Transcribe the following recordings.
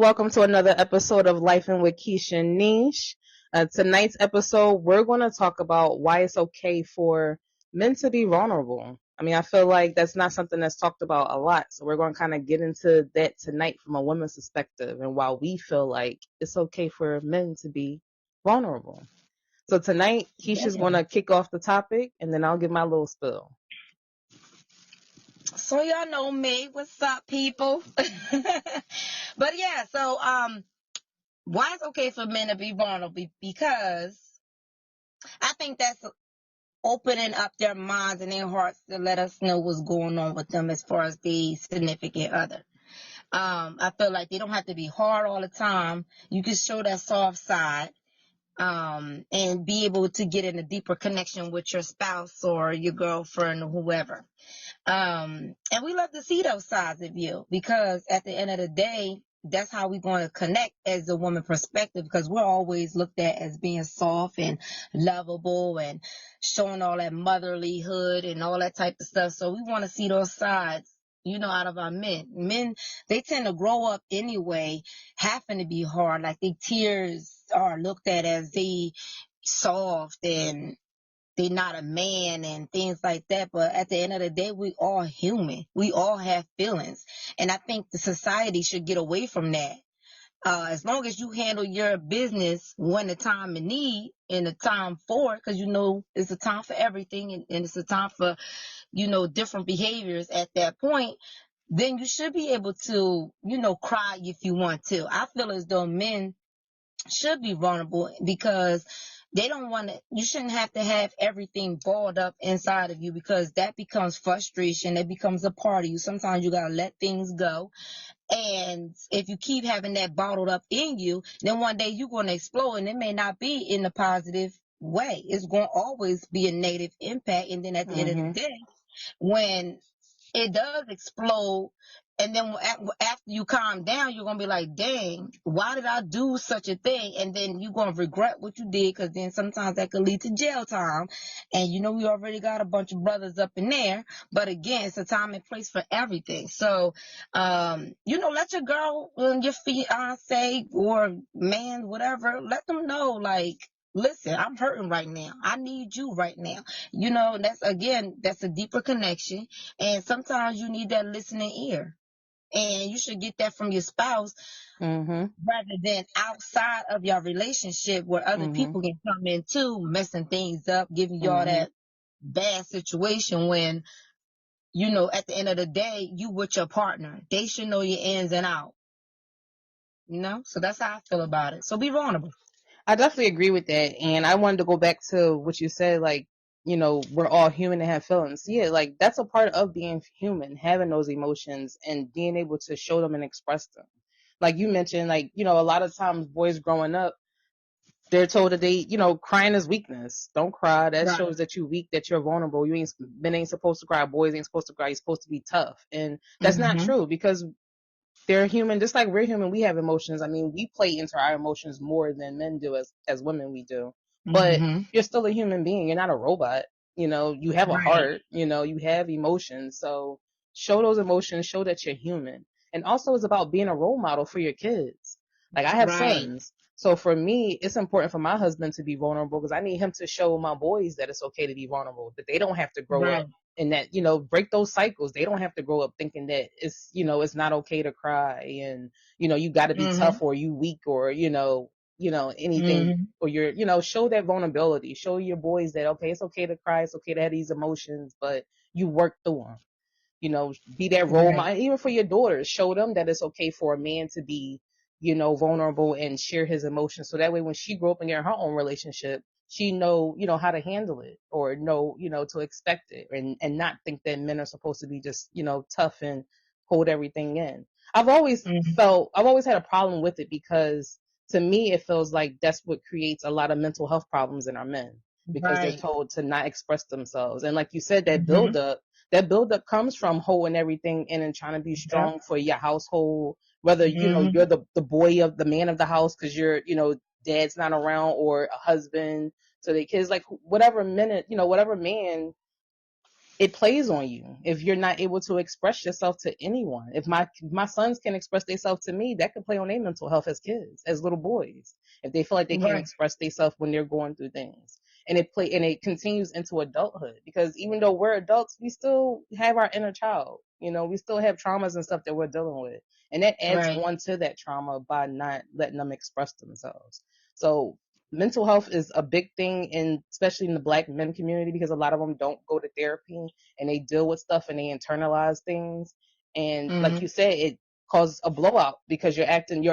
Welcome to another episode of Life in with Keisha and Niche. Tonight's episode, we're going to talk about why it's okay for men to be vulnerable. I mean, I feel like that's not something that's talked about a lot. So we're going to kind of get into that tonight from a woman's perspective and why we feel like it's okay for men to be vulnerable. So tonight, Keisha's going to kick off the topic and then I'll give my little spill. So y'all know me. What's up, people? But yeah, so why it's okay for men to be vulnerable? Because I think that's opening up their minds and their hearts to let us know what's going on with them as far as the significant other. I feel like they don't have to be hard all the time. You can show that soft side. And be able to get in a deeper connection with your spouse or your girlfriend or whoever. And we love to see those sides of you because at the end of the day, that's how we're going to connect as a woman perspective, because we're always looked at as being soft and lovable and showing all that motherlyhood and all that type of stuff. So we want to see those sides, out of our men. Men, they tend to grow up anyway, having to be hard. Like their tears are looked at as they soft and they're not a man and things like that. But at the end of the day, we all human. We all have feelings. And I think the society should get away from that. As long as you handle your business when the time of need and the time for it, because it's a time for everything and it's a time for, different behaviors at that point, then you should be able to, cry if you want to. I feel as though men should be vulnerable because they don't want to, you shouldn't have to have everything balled up inside of you because that becomes frustration. It becomes a part of you. Sometimes you got to let things go. And if you keep having that bottled up in you, then one day you're going to explode and it may not be in a positive way. It's going to always be a negative impact. And then at the end of the day, when it does explode, and then after you calm down, you're going to be like, dang, why did I do such a thing? And then you're going to regret what you did, because then sometimes that could lead to jail time. And we already got a bunch of brothers up in there. But again, it's a time and place for everything. So, let your girl, your fiance or man, whatever, let them know, like, listen, I'm hurting right now. I need you right now. That's a deeper connection. And sometimes you need that listening ear. And you should get that from your spouse rather than outside of your relationship where other people can come in too, messing things up, giving y'all that bad situation when, at the end of the day, you with your partner. They should know your ins and out. So that's how I feel about it. So be vulnerable. I definitely agree with that. And I wanted to go back to what you said, like, we're all human and have feelings. Yeah, like that's a part of being human, having those emotions and being able to show them and express them. Like you mentioned, like, a lot of times boys growing up, they're told that they, crying is weakness. Don't cry. That shows that you're weak, that you're vulnerable. Men ain't supposed to cry. Boys ain't supposed to cry. You're supposed to be tough. And that's not true because they're human, just like we're human. We have emotions. I mean, we play into our emotions more than men do as women we do. But you're still a human being. You're not a robot. You have a heart. You have emotions. So show those emotions. Show that you're human. And also, it's about being a role model for your kids. Like I have sons. So for me, it's important for my husband to be vulnerable because I need him to show my boys that it's okay to be vulnerable, that they don't have to grow up and that, break those cycles. They don't have to grow up thinking that it's not okay to cry and, you got to be tough or you weak or, anything or you're, show that vulnerability, show your boys that, okay, it's okay to cry. It's okay to have these emotions, but you work through them, be that role model. Even for your daughters, show them that it's okay for a man to be, vulnerable and share his emotions. So that way, when she grew up and get her own relationship, she know, how to handle it or know, to expect it and not think that men are supposed to be just, tough and hold everything in. I've always had a problem with it because to me, it feels like that's what creates a lot of mental health problems in our men because they're told to not express themselves. And like you said, that buildup comes from holding everything in and trying to be strong for your household, whether, you're the boy of the man of the house because you're, dad's not around or a husband to the kids, like whatever man it plays on you if you're not able to express yourself to anyone. If my sons can express themselves to me, that could play on their mental health as kids, as little boys, if they feel like they can't Right. express themselves when they're going through things. And it continues into adulthood, because even though we're adults, we still have our inner child. We still have traumas and stuff that we're dealing with, and that adds Right. on to that trauma by not letting them express themselves. So mental health is a big thing, especially in the Black men community, because a lot of them don't go to therapy and they deal with stuff and they internalize things. And like Mm-hmm. you said, it causes a blowout because you're acting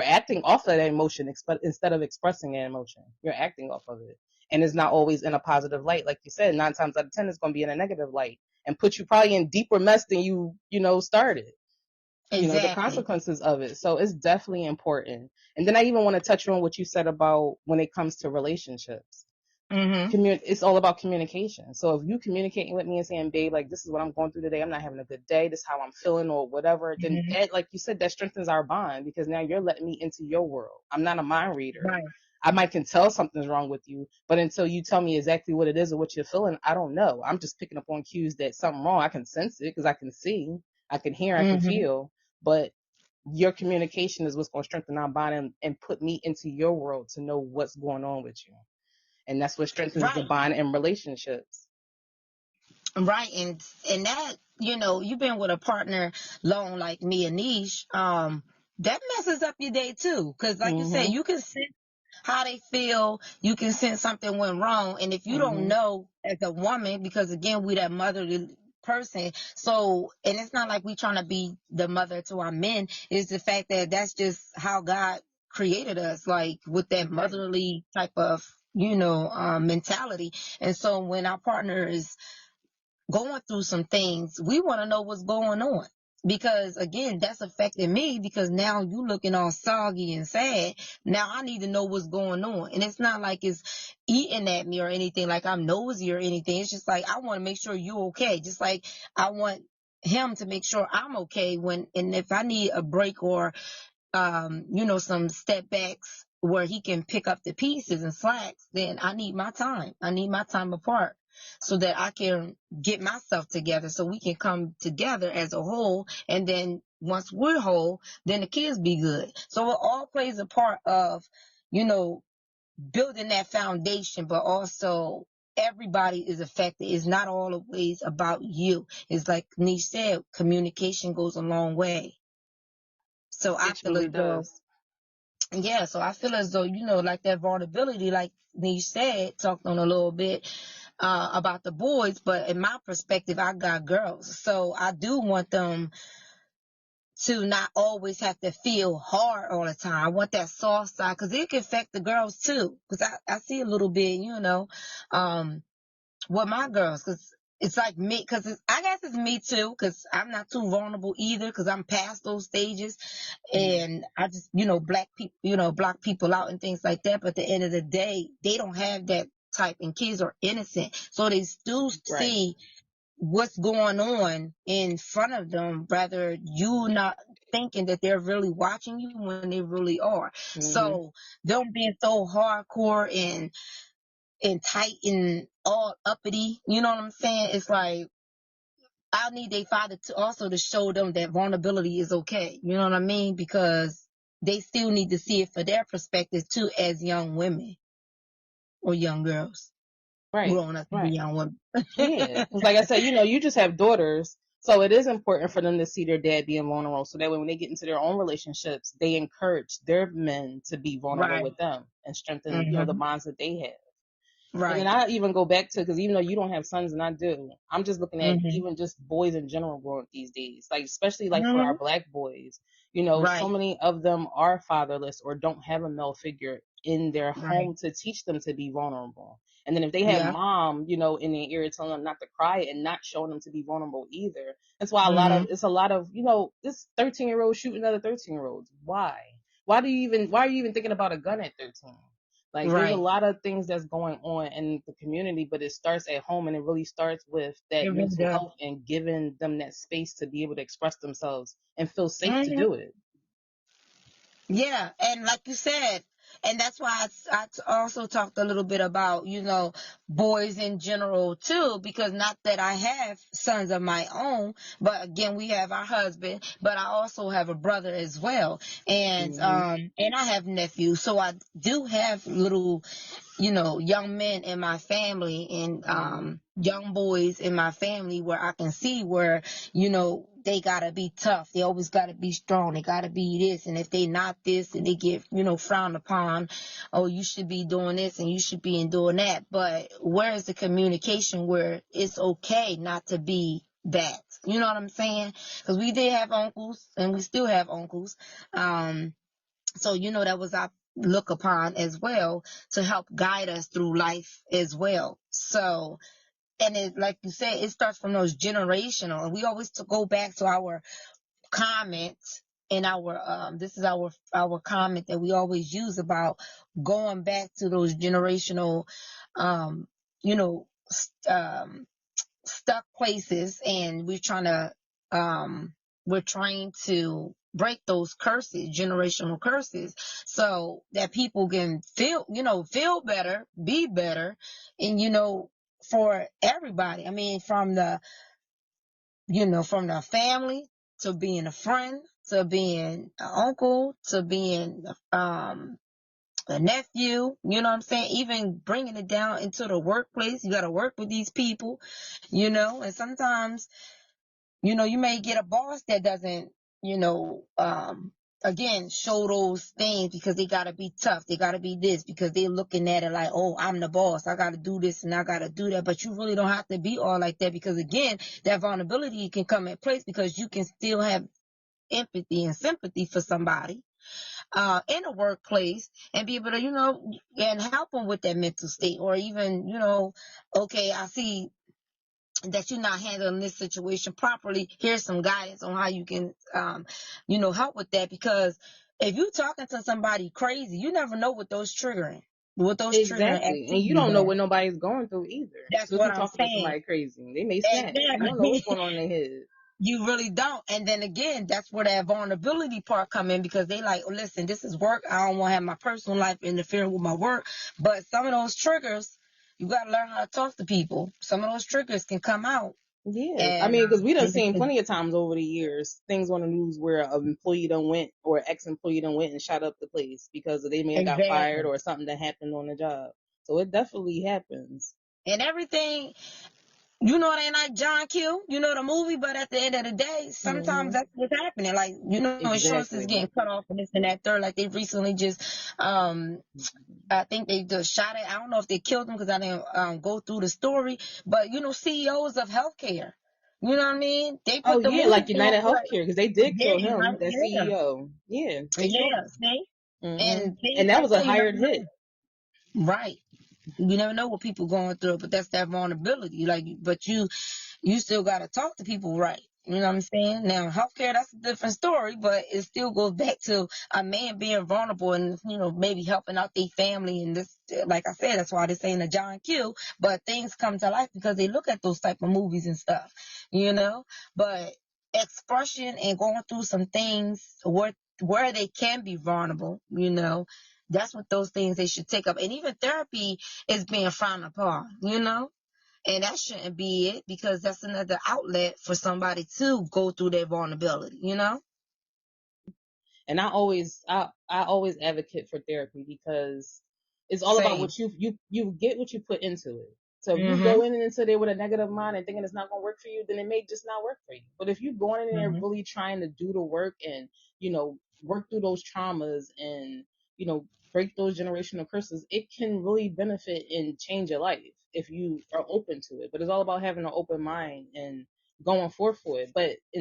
off of that emotion instead of expressing that emotion. You're acting off of it, and it's not always in a positive light. Like you said, 9 times out of 10, it's going to be in a negative light and put you probably in deeper mess than you started. The Exactly. consequences of it. So it's definitely important. And then I even want to touch on what you said about when it comes to relationships. Mm-hmm. It's all about communication. So if you communicating with me and saying, babe, like, this is what I'm going through today, I'm not having a good day, this is how I'm feeling or whatever, then Mm-hmm. that, like you said, that strengthens our bond, because now you're letting me into your world. I'm not a mind reader. Right. I might can tell something's wrong with you, but until you tell me exactly what it is or what you're feeling, I don't know. I'm just picking up on cues that something wrong. I can sense it because I can see, I can hear, I can Mm-hmm. feel, but your communication is what's going to strengthen our bond and put me into your world to know what's going on with you. And that's what strengthens the Right. bond in relationships. Right. And that, you've been with a partner long like me and Niche, that messes up your day too. Cause like you said, Mhm. you can sense how they feel, you can sense something went wrong. And if you don't Mhm. know as a woman, because again, we that motherly person. So, and it's not like we trying to be the mother to our men. It's the fact that that's just how God created us, like with that Right. motherly type of, mentality. And so when our partner is going through some things, we want to know what's going on. Because again, that's affecting me, because now you looking all soggy and sad. Now I need to know what's going on. And it's not like it's eating at me or anything, like I'm nosy or anything. It's just like I want to make sure you're okay. Just like I want him to make sure I'm okay and if I need a break or some step backs where he can pick up the pieces and slacks, then I need my time. I need my time apart so that I can get myself together so we can come together as a whole. And then once we're whole, then the kids be good. So it all plays a part of, you know, building that foundation, but also everybody is affected. It's not always about you. It's like Niche said, communication goes a long way. So I It feel as truly though does. Yeah, so I feel as though, like that vulnerability, like you said, talked on a little bit about the boys, but in my perspective, I got girls. So I do want them to not always have to feel hard all the time. I want that soft side because it can affect the girls too. Because I see a little bit, um, with my girls, because it's like me, because I guess it's me too, because I'm not too vulnerable either, because I'm past those stages, Mhm. and I just, black people, block people out and things like that. But at the end of the day, they don't have that type, and kids are innocent, so they still Right. see what's going on in front of them, rather you not thinking that they're really watching you when they really are. Mhm. So them being so hardcore and tight and all uppity. You know what I'm saying? It's like I need their father to also to show them that vulnerability is okay. You know what I mean? Because they still need to see it for their perspective too, as young women or young girls Right. growing up to be Right. young women. Yeah. Because like I said, you just have daughters, so it is important for them to see their dad being vulnerable, so that way when they get into their own relationships, they encourage their men to be vulnerable Right. with them and strengthen, the Mm-hmm. bonds that they have. And then Right. I even go back to, because even though you don't have sons and I do, I'm just looking at Mm-hmm. even just boys in general growing up these days, like especially like for our Mm-hmm. black boys, so Right. many of them are fatherless or don't have a male figure in their Right. home to teach them to be vulnerable. And then if they have Yeah. mom, in their ear telling them not to cry and not showing them to be vulnerable either. That's why Mm-hmm. it's a lot of, this 13-year-old shooting other 13-year-olds. Why? Why are you even thinking about a gun at 13? Like, there's a Right. lot of things that's going on in the community, but it starts at home, and it really starts with that It really mental does. health and giving them that space to be able to express themselves and feel safe to Mm-hmm. do it. Yeah. And like you said, And that's why also talked a little bit about, boys in general too, because not that I have sons of my own, but again, we have our husband, but I also have a brother as well. And, Hmm. and I have nephews. So I do have little, young men in my family and young boys in my family where I can see where, they gotta be tough. They always gotta be strong. They gotta be this. And if they not this, and they get, frowned upon, oh, you should be doing this and you should be doing that. But where is the communication where it's okay not to be that? You know what I'm saying? Because we did have uncles and we still have uncles. So, that was our look upon as well to help guide us through life as well. So, and it, like you said, it starts from those generational. And we always to go back to our comments and our, this is our comment that we always use about going back to those generational, um, you know, stuck places, and we're trying to break those curses, generational curses, so that people can feel better, be better, and for everybody. I mean, from the family to being a friend to being an uncle to being a nephew, you know what I'm saying? Even bringing it down into the workplace, you got to work with these people, and sometimes, you may get a boss that doesn't, again, show those things because they got to be tough. They got to be this because they're looking at it like, oh, I'm the boss. I got to do this and I got to do that. But you really don't have to be all like that, because again, that vulnerability can come in place because you can still have empathy and sympathy for somebody in a workplace and be able to, and help them with that mental state, or even, okay, I see that you're not handling this situation properly. Here's some guidance on how you can, help with that. Because if you're talking to somebody crazy, you never know what those triggering Exactly. And you activities don't know are. what nobody's going through either. That's Just what you I'm talking to saying. somebody crazy. They may snap. You don't know what's Exactly. going on in their head. You really don't. And then again, that's where that vulnerability part come in, because they like, oh, listen, this is work. I don't want to have my personal life interfering with my work. But some of those triggers, you got to learn how to talk to people. Some of those triggers can come out. Yeah, I And mean, because we done like I seen said, plenty of times over the years things on the news where an employee done went or ex-employee done went and shot up the place because they may have got fired exactly. or something that happened on the job. So it definitely happens. And everything, it ain't like John Q, the movie, but at the end of the day, sometimes Hmm. that's what's happening. Like, insurance is Exactly. getting cut off and this and that third. Like they recently just, I think they just shot it. I don't know if they killed him because I didn't go through the story, but CEOs of healthcare, you know what I mean? They Oh put the yeah, movie like out, United like, Healthcare, because they did yeah, kill you him, know, that yeah, CEO. Yeah, they killed yeah, him. see, Hmm. and things And that like was a that, you never hired know. hit. Right. You never know what people going through, but that's that vulnerability. Like, but you still got to talk to people right. You know what I'm saying? Now, healthcare, that's a different story, but it still goes back to a man being vulnerable and, maybe helping out their family. And this, like I said, that's why this ain't a John Q, but things come to life because they look at those type of movies and stuff, but expression and going through some things where they can be vulnerable, that's what those things they should take up. And even therapy is being frowned upon, and that shouldn't be it, because that's another outlet for somebody to go through their vulnerability. And I always advocate for therapy because it's all about Same. what you get what you put into it. So if you Mm-hmm. go in into there with a negative mind and thinking it's not going to work for you, then it may just not work for you. But if you going in there Mm-hmm. really trying to do the work and work through those traumas and you know break those generational curses, it can really benefit and change your life if you are open to it. But it's all about having an open mind and going forth for it. But for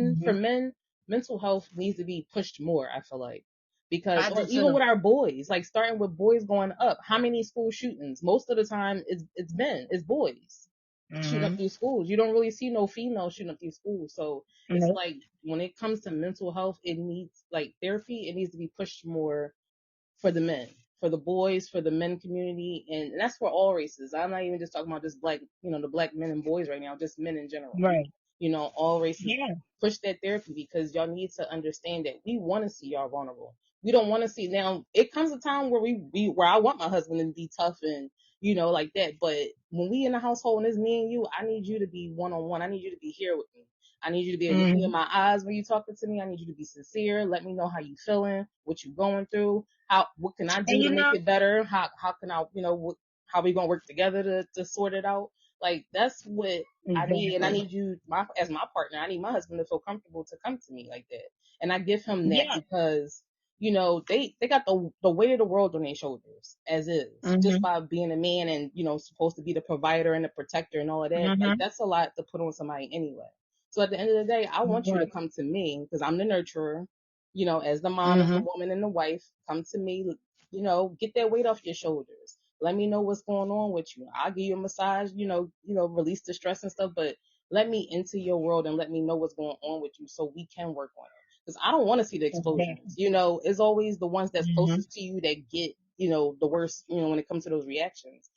Mm-hmm. men, mental health needs to be pushed more, I feel like. Because I or do even too. with our boys, like starting with boys going up, how many school shootings? Most of the time it's boys shooting up Mm-hmm. these schools. You don't really see no females shooting up these schools. So it's Nope. like when it comes to mental health, it needs like therapy, it needs to be pushed more for the men, for the boys, for the men community, and that's for all races. I'm not even just talking about just black, the black men and boys right now, just men in general. Right. All races Yeah. push that therapy because y'all need to understand that we want to see y'all vulnerable. we don't want to see. Now it comes a time where where I want my husband to be tough and like that. But when we in the household and it's me and you, I need you to be one on one. I need you to be here with me. I need you to be able to look me in Mm-hmm. my eyes when you talking to me. I need you to be sincere. Let me know how you feeling, what you going through, what can I And do to make it better? How can I, how we gonna work together to sort it out? Like that's what I need, and I exactly. need you, as my partner. I need my husband to feel comfortable to come to me like that, and I give him that Yeah. because they got the weight of the world on their shoulders as is, just Mm-hmm. by being a man and supposed to be the provider and the protector and all of that. Like Mm-hmm. that's a lot to put on somebody anyway. So at the end of the day, I want you to Right. come to me because I'm the nurturer, as the mom, as the Mm-hmm. woman and the wife. Come to me, get that weight off your shoulders. Let me know what's going on with you. I'll give you a massage, release the stress and stuff, but let me into your world and let me know what's going on with you so we can work on it. Because I don't want to see the explosions. Exactly. It's always the ones that's Mm-hmm. closest to you that get, the worst, when it comes to those reactions.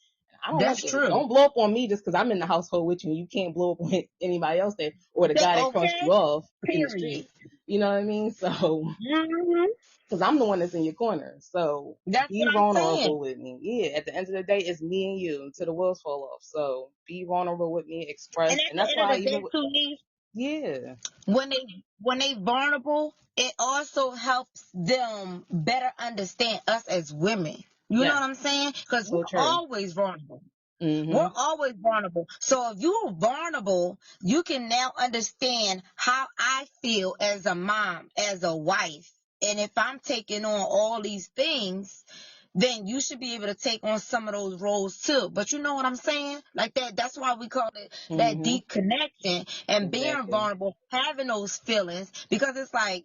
I don't want That's that. true. Don't blow up on me just because I'm in the household with you and you can't blow up on anybody else there or the guy that crossed Okay. you off in the Period. street. You know what I mean? So, Mm-hmm. because I'm the one that's in your corner. So That's be what I'm saying. vulnerable with me. Yeah, at the end of the day, it's me and you until the wheels fall off. So be vulnerable with me, And express. at And the that's end why of the day, even with, to me, yeah. when they vulnerable, it also helps them better understand us as women. You know Yes. what I'm saying? Because we're So true. always vulnerable. We're Mm-hmm. always vulnerable. So if you're vulnerable, you can now understand how I feel as a mom, as a wife. And if I'm taking on all these things, then you should be able to take on some of those roles too. But you know what I'm saying? Like that, that's why we call it that Mm-hmm. deep connection and being Exactly. vulnerable, having those feelings, because it's like,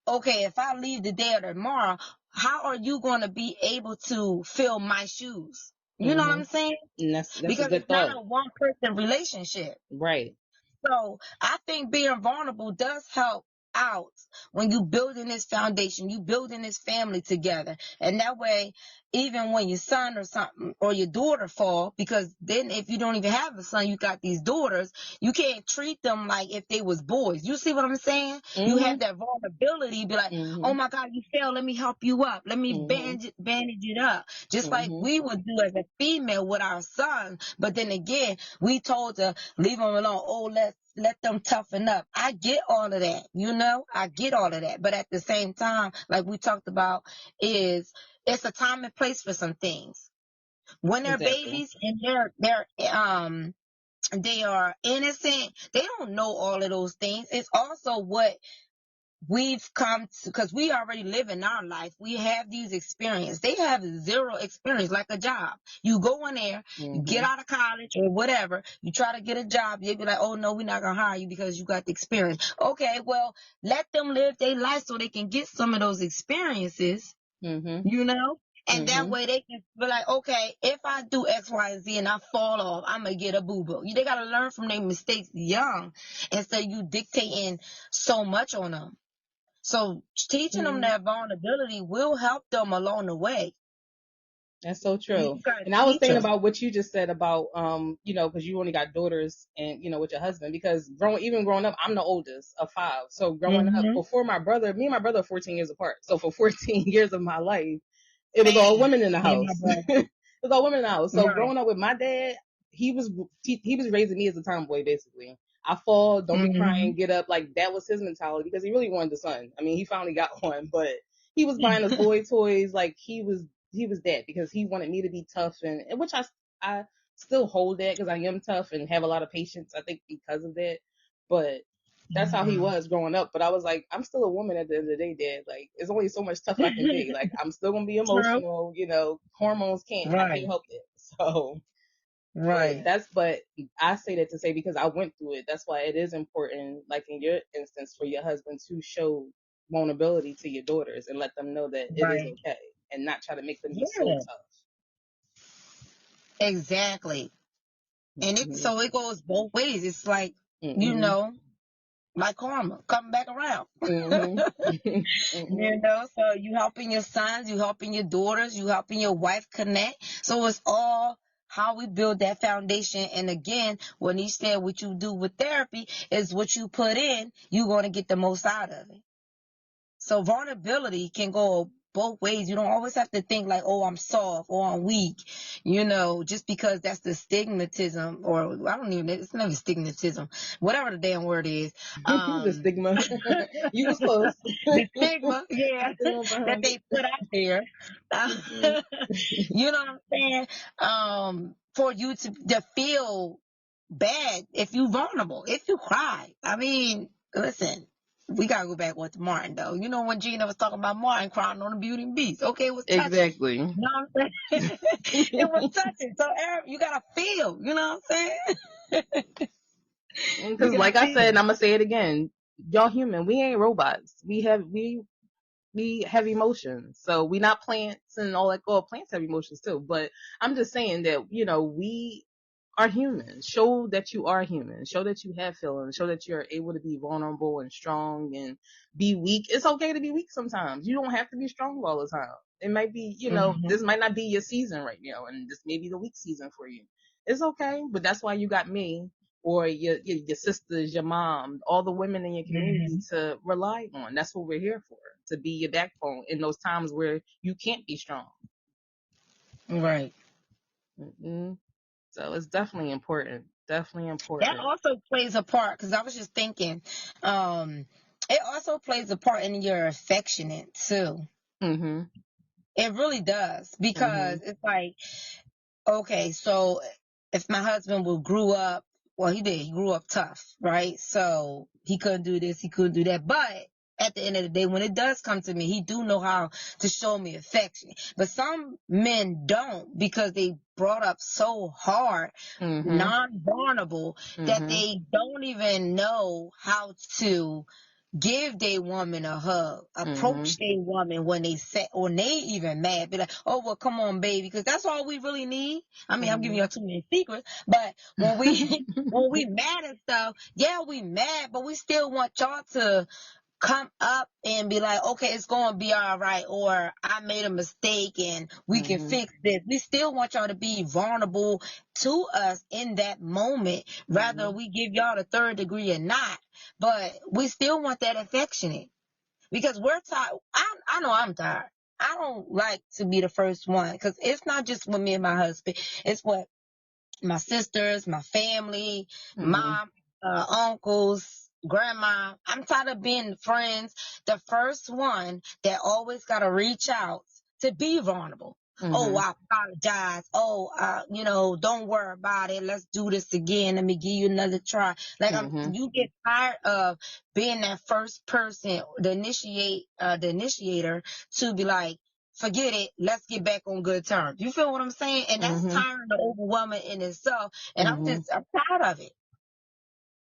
okay, if I leave today or tomorrow, how are you going to be able to fill my shoes? You know what Mm-hmm. I'm saying? And that's a Because good it's not thought. a one person relationship. Right. So I think being vulnerable does help out when you building this foundation, you building this family together. And that way, even when your son or something or your daughter fall, because then if you don't even have a son, you got these daughters, you can't treat them like if they was boys. You see what I'm saying? You Mm-hmm. have that vulnerability, be like, Mm-hmm. oh my God, you fell, let me help you up. Let me Mm-hmm. bandage it up. Just like Mm-hmm. we would do as a female with our son. But then again, we told to leave them alone. Oh, let them toughen up. I get all of that, I get all of that. But at the same time, like we talked about, is it's a time and place for some things. When they're Exactly. babies and they are innocent, they don't know all of those things. It's also what we've come to, because we already live in our life. We have these experiences. They have zero experience, like a job. You go in there, you get Mm-hmm. out of college or whatever, you try to get a job, they be like, oh no, we're not gonna hire you because you got the experience. Okay, well, let them live their life so they can get some of those experiences, Mm-hmm. and that Mm-hmm. way they can be like, okay, if I do X, Y, and Z and I fall off, I'm gonna get a boo-boo. They gotta learn from their mistakes young instead of you dictating so much on them. So teaching them Mm-hmm. that vulnerability will help them along the way. That's so You true. just gotta And I was teach thinking them. about what you just said about, because you only got daughters and, with your husband, because growing up, I'm the oldest of five. So growing up Mm-hmm. before me and my brother are 14 years apart. So for 14 years of my life, it was all Same. women in the Me and my house. brother. It was all women in the house. So Right. growing up with my dad, he was raising me as a tomboy, basically. I fall, don't be Mm-hmm. crying, get up. Like that was his mentality because he really wanted a son. I mean, he finally got one, but he was buying us boy toys. Like he was that because he wanted me to be tough and which I still hold that because I am tough and have a lot of patience. I think because of that, but that's how he Mm-hmm. was growing up. But I was like, I'm still a woman at the end of the day, Dad. Like, there's only so much tough I can be. Like, I'm still gonna be True. emotional. Hormones I can't Right. help it. So, Right. but I say that to say because I went through it. That's why it is important, like in your instance, for your husband to show vulnerability to your daughters and let them know that it is Right. okay and not try to make them be so Yeah. tough. Exactly. And Mm-hmm. so it goes both ways. It's like, you Mm-hmm. know, like karma, coming back around. Mm-hmm. Mm-hmm. So you helping your sons, you helping your daughters, you helping your wife connect. So it's all how we build that foundation. And again, when he said what you do with therapy is what you put in, you're going to get the most out of it. So vulnerability can go both ways. You don't always have to think like, oh, I'm soft or I'm weak, just because that's the stigmatism, or I don't even, it's not a stigmatism, whatever the damn word is. The stigma. You was close. The stigma, yeah, Stigma that behind they put out there. it. You know what I'm saying? For you to feel bad if you vulnerable, if you cry. I mean, listen, we gotta go back with Martin though. You know when Gina was talking about Martin crying on the Beauty and Beast. Okay, it was touching. Exactly. You know what I'm saying? It was touching. So Eric, you gotta feel. You know what I'm saying? You Because, gotta like I said, feel. and I'm gonna say it again, y'all human. We ain't robots. We have emotions. So we not plants and all that. Well, plants have emotions too. But I'm just saying that we are human. Show that you are human. Show that you have feelings. Show that you're able to be vulnerable and strong and be weak. It's okay to be weak sometimes. You don't have to be strong all the time. It might be, Mm-hmm. this might not be your season right now, and this may be the weak season for you. It's okay, but that's why you got me or your sisters, your mom, all the women in your community Mm-hmm. to rely on. That's what we're here for, to be your backbone in those times where you can't be strong. Right. Mm-hmm. So it's definitely important. Definitely That important. also plays a part because I was just thinking, it also plays a part in your affectionate too. Mhm. It really does because Mhm. it's like, okay, so if my husband grew up, well, he did. He grew up tough, right? So he couldn't do this, he couldn't do that. But at the end of the day, when it does come to me, he do know how to show me affection. But some men don't because they brought up so hard, Mhm. non-vulnerable, that Mhm. they don't even know how to give their woman a hug, approach Mhm. their woman when they say, or they even mad, be like, oh, well, come on, baby, because that's all we really need. I mean, I'm giving Mhm. y'all too many secrets, but when we, when we mad and stuff, yeah, we mad, but we still want y'all to come up and be like, okay, it's going to be all right, or I made a mistake and we can Mhm. fix this. We still want y'all to be vulnerable to us in that moment, rather Mhm. we give y'all the third degree or not, but we still want that affectionate because we're tired. I know I'm tired. I don't like to be the first one because it's not just with me and my husband. It's what my sisters, my family, Mhm. mom, uncles, grandma. I'm tired of being friends, the first one that always got to reach out to be vulnerable. Oh, Mhm. I apologize. Oh, don't worry about it. Let's do this again. Let me give you another try. Like Mhm. you get tired of being that first person, the initiator to be like, forget it. Let's get back on good terms. You feel what I'm saying? And that's Mhm. tiring and overwhelming in itself. And Mhm. I'm tired of it.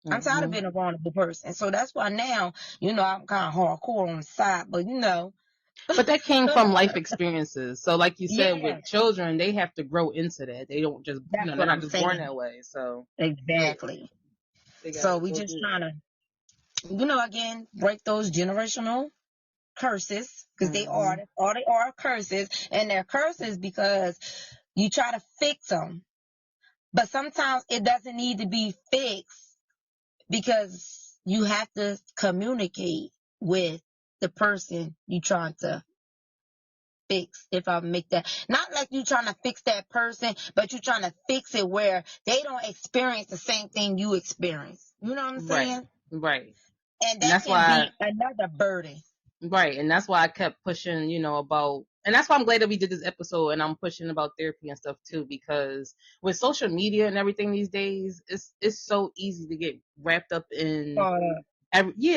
I'm tired of Mhm. being a vulnerable person. So that's why now, I'm kind of hardcore on the side, but But that came from life experiences. So, like you said, yeah, with children, they have to grow into that. They don't just, that's they're what not I'm just born saying. that way. So, yeah, Exactly. they So gotta we go just through trying to, again, break those generational curses because it. Mhm. they are curses, and they're curses because you try to fix them. But sometimes it doesn't need to be fixed because you have to communicate with the person you trying to fix. If I make that, not like you trying to fix that person, but you trying to fix it where they don't experience the same thing you experience. You know what I'm Right. saying? Right. And And that that's can why be another burden. Right. And that's why I kept pushing, about, and that's why I'm glad that we did this episode and I'm pushing about therapy and stuff too, because with social media and everything these days, it's so easy to get wrapped up in, Uh,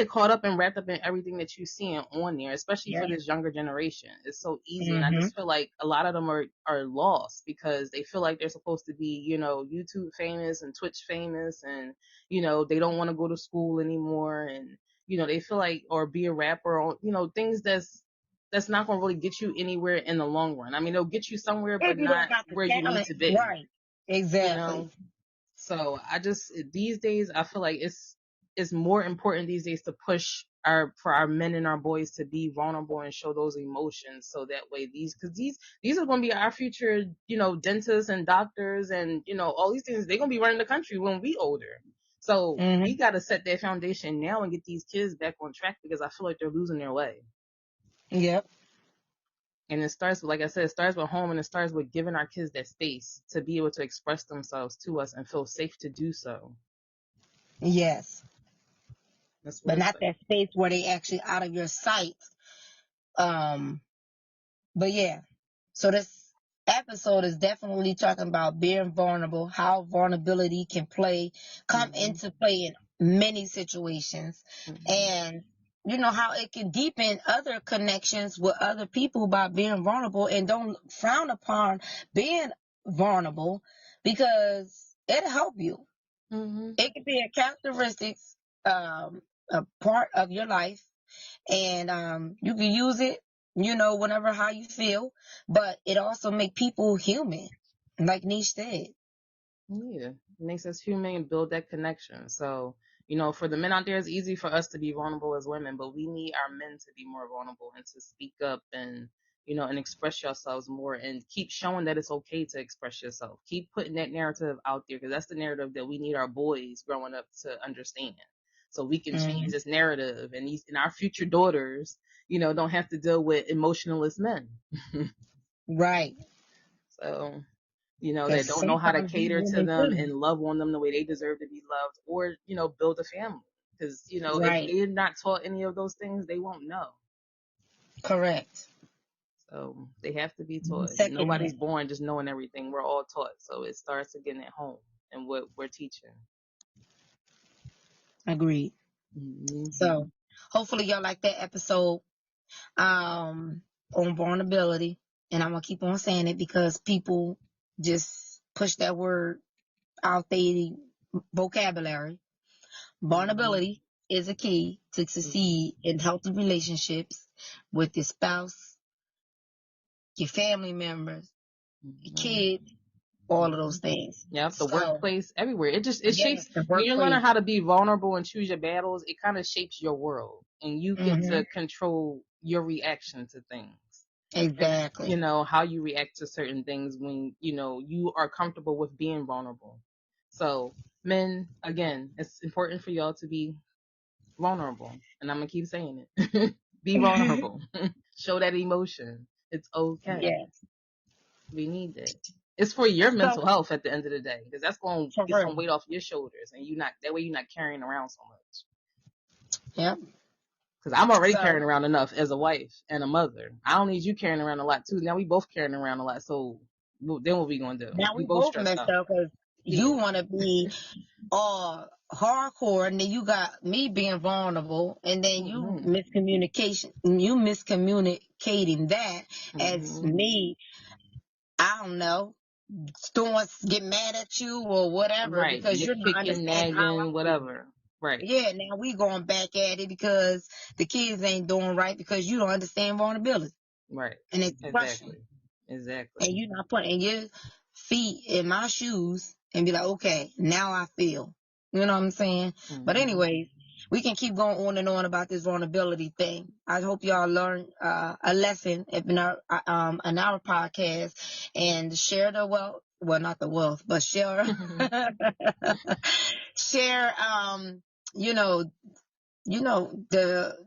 caught up and wrapped up in everything that you're seeing on there, especially yeah. for this younger generation. It's so easy. And I Mhm. just feel like a lot of them are lost because they feel like they're supposed to be, YouTube famous and Twitch famous and, they don't want to go to school anymore. And, they feel like, or be a rapper or, things that's not going to really get you anywhere in the long run. I mean, it'll get you somewhere, If but you don't not got the where you need talent, to be, right? you Exactly. know? So these days, I feel like it's more important these days to push for our men and our boys to be vulnerable and show those emotions. So that way because these are going to be our future, dentists and doctors and, all these things, they're going to be running the country when we older. So we Mhm. got to set that foundation now and get these kids back on track because I feel like they're losing their way. Yep. And it starts with, like I said, it starts with home, and it starts with giving our kids that space to be able to express themselves to us and feel safe to do so. Yes. That's what But it's not that space where they actually out of your sight. Um, but yeah. So this episode is definitely talking about being vulnerable, how vulnerability can come mm-hmm. into play in many situations, Mm-hmm. and how it can deepen other connections with other people by being vulnerable, and don't frown upon being vulnerable because it'll help you. Mm-hmm. It can be a characteristic, a part of your life, and you can use it, whenever how you feel, but it also make people human, like Niche said. Yeah, it makes us human and build that connection. So, for the men out there, it's easy for us to be vulnerable as women, but we need our men to be more vulnerable and to speak up and, and express yourselves more and keep showing that it's okay to express yourself. Keep putting that narrative out there because that's the narrative that we need our boys growing up to understand. So we can change this narrative and our future daughters, don't have to deal with emotionless men. Right. So Because that don't know how to sometimes these cater to women them too. and love on them the way they deserve to be loved or, build a family. Because, if Right. they're not taught any of those things, they won't know. Correct. So they have to be You taught. second Nobody's that. born just knowing everything. We're all taught. So it starts again at home and what we're teaching. Agreed. Mm-hmm. So hopefully y'all like that episode on vulnerability, and I'm gonna keep on saying it because people just push that word out the vocabulary. Mm-hmm. Vulnerability is a key to succeed in healthy relationships with your spouse, your family members, your Mm-hmm. kids, all of Mm-hmm. those things. Yep, the So, workplace, everywhere. It yes, shapes the when you're learning workplace. how to be vulnerable and choose your battles. It kind of shapes your world, and you get Hmm. to control your reaction to things, and Exactly. how you react to certain things when you are comfortable with being vulnerable. So, men, again, it's important for y'all to be vulnerable, and I'm gonna keep saying it. Be vulnerable. Show that emotion. It's okay. Yes. We need that. It's for your So, mental health at the end of the day, because that's going to for get some real. weight off your shoulders, and that way you're not carrying around so much. Yep. Because I'm already So, carrying around enough as a wife and a mother. I don't need you carrying around a lot too. Now we both carrying around a lot. So then what we gonna do? now We we both both stressed messed out. up because you Yeah. want to be hardcore, and then you got me being vulnerable, and then Mhm. you miscommunicating that as Mhm. me, I don't know, get mad at you or whatever Right. because you're not Nitpicking, understanding how I nagging, feel. whatever. Right. Yeah, now we going back at it because the kids ain't doing right because you don't understand vulnerability Right. and expression, Exactly. Exactly. and you're not putting your feet in my shoes and be like, okay, now I feel. You know what I'm saying? But Mhm. anyways, we can keep going on and on about this vulnerability thing. I hope y'all learn a lesson in our podcast, and share the wealth. Well, not the wealth, but share share you know the,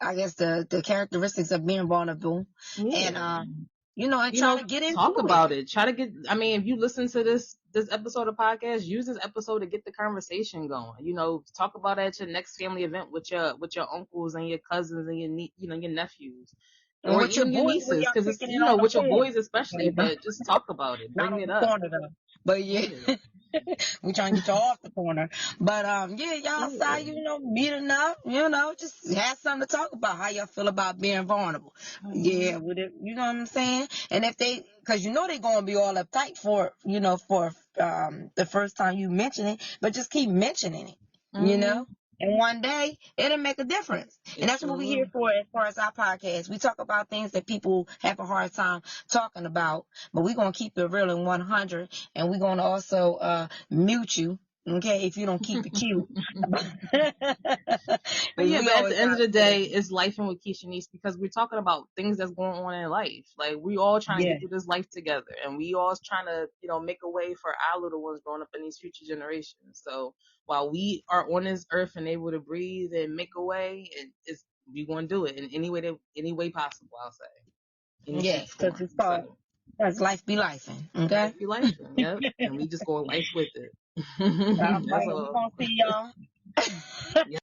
I guess, the characteristics of being vulnerable, and Yeah. and try to get Talk into it. about it. Try to get. I mean, if you listen to this episode of podcast, use this episode to get the conversation going. Talk about it at your next family event with your uncles and your cousins and your nephews, And or with your even your boys when nieces, y'all because it's kicking it on the with your corner. boys especially. But just talk about it. Not Bring on it the up. corner though. But yeah, Yeah. we trying to get you off the corner. But yeah, y'all Yeah. outside, meeting up, just have something to talk about. How y'all feel about being vulnerable? Mhm. Yeah, with it, you know what I'm saying? And if because they gonna be all uptight for the first time you mention it, but just keep mentioning it, you Mhm. know. And one day it'll make a difference. And It that's what sure we're here will. for as far as our podcast. We talk about things that people have a hard time talking about, but we're going to keep it real and 100. And we're going to also mute you, okay, if you don't keep it cute. But Because yeah, we but at always the end got of the to say, day, it's life and with Keisha Niece because we're talking about things that's going on in life. Like we all trying to yeah. get through this life together, and we all trying to make a way for our little ones growing up in these future generations. So while we are on this earth and able to breathe and make a way, it's we gonna do it in any way possible. I'll say, any shape, Yes, because form. it's called, So because life be lifing. Okay. life be life, yep, and we just go life with it. All That's right, we all. gonna see y'all. Yep.